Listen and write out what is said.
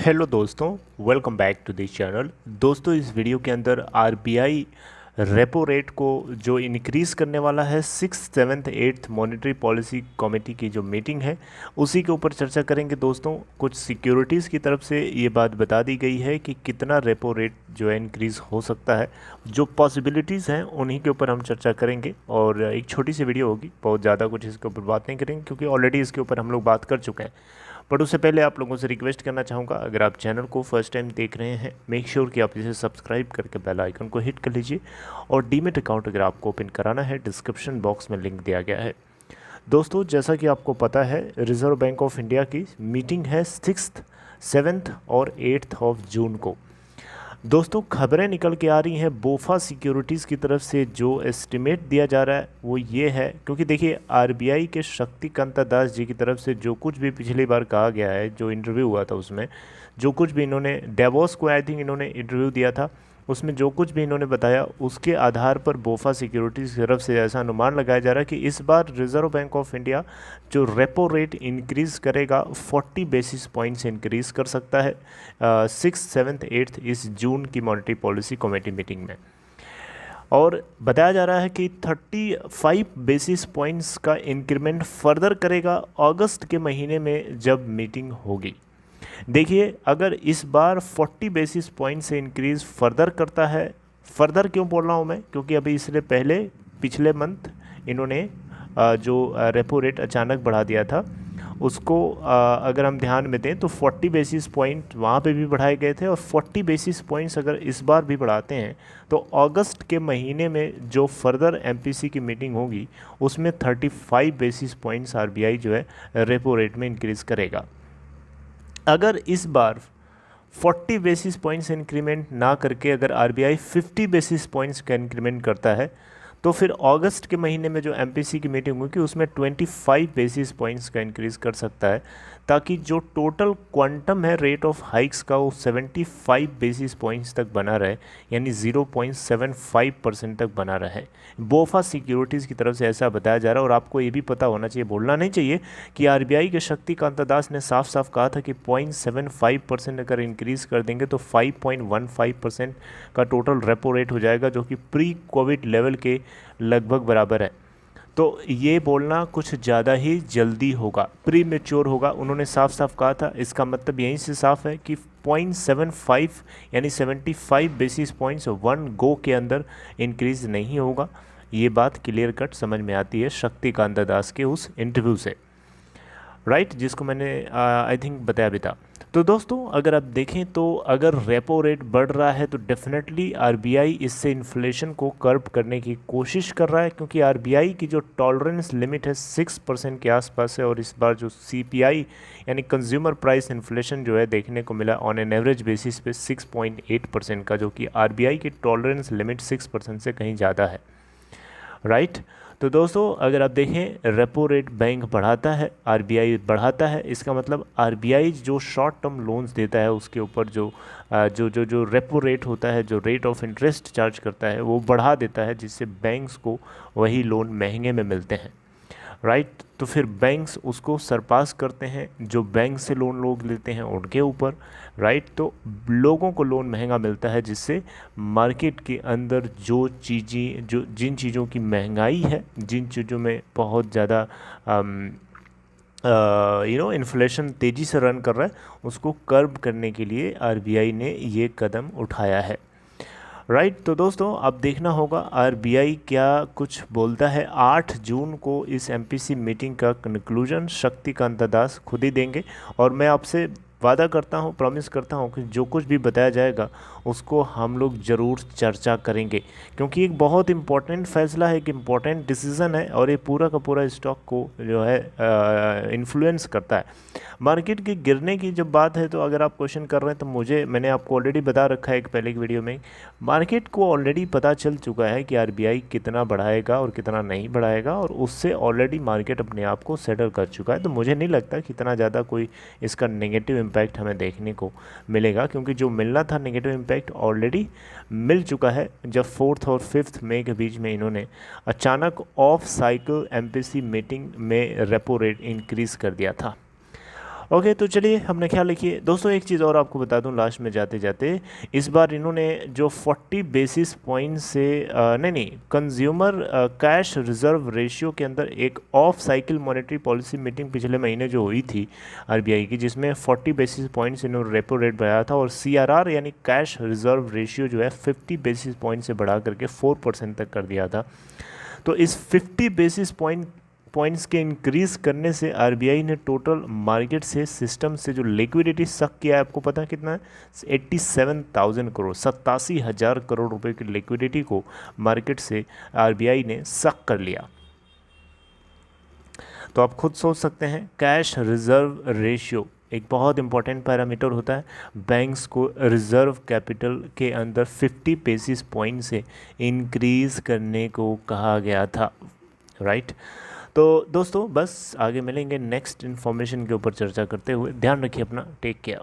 Hello दोस्तों, welcome back to this channel. दोस्तों, इस वीडियो के अंदर आरबीआई रेपो रेट को जो इंक्रीज़ करने वाला है 6, 7, 8 मॉनेटरी पॉलिसी कमेटी की जो मीटिंग है उसी के ऊपर चर्चा करेंगे। दोस्तों, कुछ सिक्योरिटीज़ की तरफ से ये बात बता दी गई है कि कितना रेपो रेट जो है इंक्रीज़ हो सकता है। जो पॉसिबिलिटीज़ हैं उन्हीं के ऊपर हम चर्चा करेंगे और एक छोटी सी वीडियो होगी, बहुत ज़्यादा कुछ इसके ऊपर बात नहीं करेंगे क्योंकि ऑलरेडी इसके ऊपर हम लोग बात कर चुके हैं। बट उससे पहले आप लोगों से रिक्वेस्ट करना चाहूँगा, अगर आप चैनल को फर्स्ट टाइम देख रहे हैं, मेक श्योर कि आप इसे सब्सक्राइब करके बेल आइकन को हिट कर लीजिए। और डीमेट अकाउंट अगर आपको ओपन कराना है, डिस्क्रिप्शन बॉक्स में लिंक दिया गया है। दोस्तों, जैसा कि आपको पता है, रिजर्व बैंक ऑफ इंडिया की मीटिंग है 6, 7 और 8 ऑफ जून को। दोस्तों, खबरें निकल के आ रही हैं बोफा सिक्योरिटीज़ की तरफ से। जो एस्टिमेट दिया जा रहा है वो ये है, क्योंकि देखिए आरबीआई के शक्तिकांता दास जी की तरफ से जो कुछ भी पिछली बार कहा गया है, जो इंटरव्यू हुआ था उसमें जो कुछ भी इन्होंने डेवोस को आई थिंक इन्होंने इंटरव्यू दिया था, उसमें जो कुछ भी इन्होंने बताया उसके आधार पर बोफा सिक्योरिटीज़ की तरफ से ऐसा अनुमान लगाया जा रहा है कि इस बार रिजर्व बैंक ऑफ इंडिया जो रेपो रेट इंक्रीज़ करेगा 40 बेसिस पॉइंट्स इंक्रीज़ कर सकता है 6, 7, 8 इस जून की मॉनेटरी पॉलिसी कमेटी मीटिंग में। और बताया जा रहा है कि 35 बेसिस पॉइंट्स का इंक्रीमेंट फर्दर करेगा अगस्त के महीने में जब मीटिंग होगी। देखिए, अगर इस बार 40 बेसिस पॉइंट से इंक्रीज़ फर्दर करता है, फर्दर क्यों बोल रहा हूँ मैं, क्योंकि अभी इससे पहले पिछले मंथ इन्होंने जो रेपो रेट अचानक बढ़ा दिया था उसको अगर हम ध्यान में दें तो 40 बेसिस पॉइंट वहाँ पे भी बढ़ाए गए थे, और 40 बेसिस पॉइंट्स अगर इस बार भी बढ़ाते हैं तो अगस्त के महीने में जो फर्दर एमपीसी की मीटिंग होगी उसमें 35 बेसिस पॉइंट्स आरबीआई जो है रेपो रेट में इंक्रीज़ करेगा। अगर इस बार 40 बेसिस पॉइंट्स इंक्रीमेंट ना करके अगर आरबीआई 50 बेसिस पॉइंट्स का इंक्रीमेंट करता है तो फिर अगस्त के महीने में जो एमपीसी की मीटिंग होगी उसमें 25 बेसिस पॉइंट्स का इंक्रीज़ कर सकता है, ताकि जो टोटल क्वांटम है रेट ऑफ हाइक्स का वो 75 बेसिस पॉइंट्स तक बना रहे, यानी 0.75% तक बना रहे। बोफा सिक्योरिटीज़ की तरफ से ऐसा बताया जा रहा है। और आपको ये भी पता होना चाहिए, बोलना नहीं चाहिए, कि आरबीआई के शक्तिकांता दास ने साफ साफ कहा था कि 0.75% अगर इंक्रीज़ कर देंगे तो 5.15% का टोटल रेपो रेट हो जाएगा, जो कि प्री कोविड लेवल के लगभग बराबर है। तो ये बोलना कुछ ज़्यादा ही जल्दी होगा, प्री मेच्योर होगा। उन्होंने साफ साफ कहा था, इसका मतलब यहीं से साफ है कि 0.75 यानी 75 बेसिस पॉइंट्स वन गो के अंदर इंक्रीज़ नहीं होगा। ये बात क्लियर कट समझ में आती है शक्तिकांता दास के उस इंटरव्यू से, राइट, जिसको मैंने आई थिंक बताया भी था। तो दोस्तों, अगर आप देखें तो अगर रेपो रेट बढ़ रहा है तो डेफिनेटली आरबीआई इससे इन्फ्लेशन को कर्ब करने की कोशिश कर रहा है, क्योंकि आरबीआई की जो टॉलरेंस लिमिट है 6% के आसपास है। और इस बार जो सीपीआई यानी कंज्यूमर प्राइस इन्फ्लेशन जो है देखने को मिला ऑन एन एवरेज बेसिस पे 6.8% का, जो कि आरबीआई की टॉलरेंस लिमिट 6% से कहीं ज़्यादा है, राइट। तो दोस्तों, अगर आप देखें रेपो रेट बैंक बढ़ाता है, आरबीआई बढ़ाता है, इसका मतलब आरबीआई जो शॉर्ट टर्म लोन्स देता है उसके ऊपर जो जो जो जो रेपो रेट होता है, जो रेट ऑफ इंटरेस्ट चार्ज करता है वो बढ़ा देता है, जिससे बैंक्स को वही लोन महंगे में मिलते हैं, राइट। तो फिर बैंक्स उसको सरपास करते हैं जो बैंक से लोन लोग लेते हैं उनके ऊपर, राइट। तो लोगों को लोन महंगा मिलता है, जिससे मार्केट के अंदर जो चीज़ें जो जिन चीज़ों की महंगाई है, जिन चीज़ों में बहुत ज़्यादा इन्फ्लेशन तेज़ी से रन कर रहा है, उसको कर्ब करने के लिए आरबीआई ने ये कदम उठाया है, राइट। तो दोस्तों, अब देखना होगा आरबीआई क्या कुछ बोलता है। 8 जून को इस एमपीसी मीटिंग का कंक्लूजन शक्तिकांता दास खुद ही देंगे, और मैं आपसे वादा करता हूँ, प्रॉमिस करता हूँ कि जो कुछ भी बताया जाएगा उसको हम लोग ज़रूर चर्चा करेंगे, क्योंकि एक बहुत इम्पोर्टेंट फैसला है, एक इम्पोर्टेंट डिसीज़न है, और ये पूरा का पूरा स्टॉक को जो है इन्फ्लुएंस करता है। मार्केट के गिरने की जब बात है तो अगर आप क्वेश्चन कर रहे हैं तो मैंने आपको ऑलरेडी बता रखा है एक पहले की वीडियो में, मार्केट को ऑलरेडी पता चल चुका है कि आरबीआई कितना बढ़ाएगा और कितना नहीं बढ़ाएगा, और उससे ऑलरेडी मार्केट अपने आप को सेटल कर चुका है। तो मुझे नहीं लगता कि इतना ज़्यादा कोई इसका नेगेटिव इम्पैक्ट हमें देखने को मिलेगा, क्योंकि जो मिलना था नेगेटिव इम्पैक्ट ऑलरेडी मिल चुका है, जब 4 और 5 मई के बीच में इन्होंने अचानक ऑफ साइकिल एमपीसी मीटिंग में रेपो रेट इंक्रीज़ कर दिया था। ओके, तो चलिए हमने ख्याल रखिए दोस्तों। एक चीज़ और आपको बता दूं लास्ट में जाते जाते, इस बार इन्होंने जो 40 बेसिस पॉइंट से नहीं कंज्यूमर कैश रिजर्व रेशियो के अंदर एक of cycle monetary policy meeting पिछले महीने जो हुई थी आरबीआई की, जिसमें 40 बेसिस पॉइंट्स इन्होंने रेपो रेट बढ़ाया था, और सीआरआर यानी कैश रिजर्व रेशियो जो है 50 बेसिस पॉइंट से बढ़ा करके 4% तक कर दिया था। तो इस 50 बेसिस पॉइंट्स के इंक्रीज करने से आरबीआई ने टोटल मार्केट से, सिस्टम से जो लिक्विडिटी सक किया है, आपको पता है कितना है? 87,000 करोड़, 87,000 करोड़ रुपए की लिक्विडिटी को मार्केट से आरबीआई ने सक कर लिया। तो आप खुद सोच सकते हैं, कैश रिजर्व रेशियो एक बहुत इंपॉर्टेंट पैरामीटर होता है। बैंक्स को रिजर्व कैपिटल के अंदर 50 बेसिस पॉइंट से इंक्रीज करने को कहा गया था, राइट। तो दोस्तों बस आगे मिलेंगे नेक्स्ट इन्फॉर्मेशन के ऊपर चर्चा करते हुए। ध्यान रखिए अपना, टेक केयर।